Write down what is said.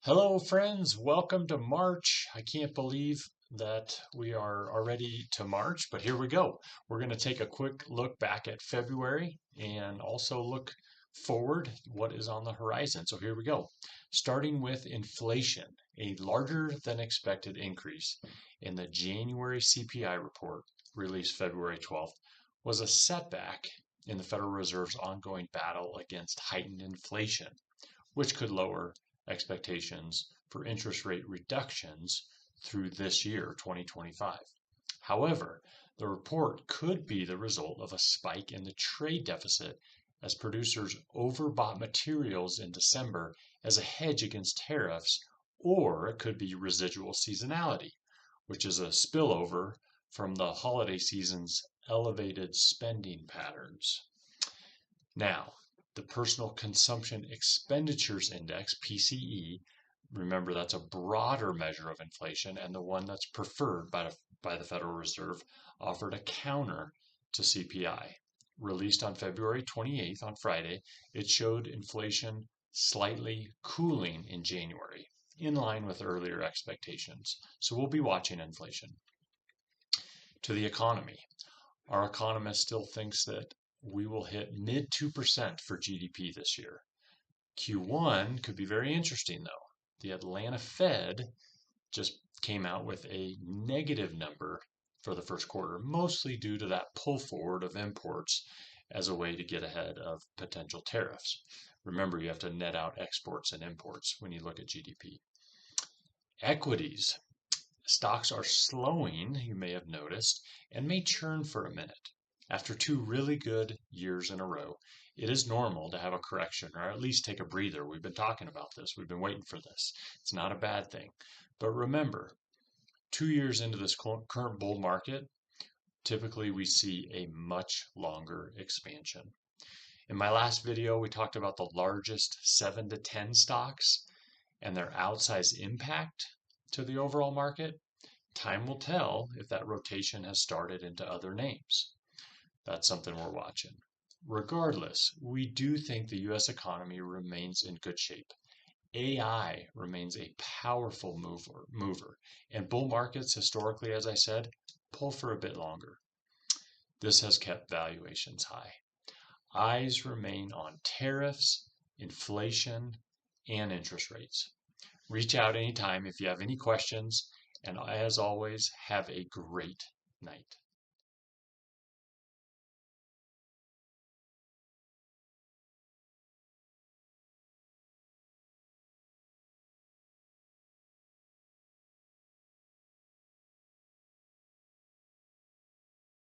Hello, friends. Welcome to March. I can't believe that we are already to March, but here we go. We're going to take a quick look back at February and also look forward what is on the horizon. So here we go. Starting with inflation, a larger than expected increase in the January CPI report released February 12th was a setback in the Federal Reserve's ongoing battle against heightened inflation, which could lower expectations for interest rate reductions through this year, 2025. However, the report could be the result of a spike in the trade deficit as producers overbought materials in December as a hedge against tariffs, or it could be residual seasonality, which is a spillover from the holiday season's elevated spending patterns. Now, the Personal Consumption Expenditures Index, PCE, remember that's a broader measure of inflation and the one that's preferred by the Federal Reserve, offered a counter to CPI. Released on February 28th, on Friday, it showed inflation slightly cooling in January, in line with earlier expectations. So we'll be watching inflation. To the economy, our economist still thinks that we will hit mid 2% for GDP this year. Q1 could be very interesting though. The Atlanta Fed just came out with a negative number for the first quarter, mostly due to that pull forward of imports as a way to get ahead of potential tariffs. Remember, you have to net out exports and imports when you look at GDP. Equities. Stocks are slowing, you may have noticed, and may churn for a minute. After two really good years in a row, it is normal to have a correction or at least take a breather. We've been talking about this. We've been waiting for this. It's not a bad thing. But remember, 2 years into this current bull market, typically we see a much longer expansion. In my last video, we talked about the largest 7 to 10 stocks and their outsized impact to the overall market. Time will tell if that rotation has started into other names. That's something we're watching. Regardless, we do think the U.S. economy remains in good shape. AI remains a powerful mover, and bull markets historically, as I said, pull for a bit longer. This has kept valuations high. Eyes remain on tariffs, inflation, and interest rates. Reach out anytime if you have any questions, and as always, have a great night.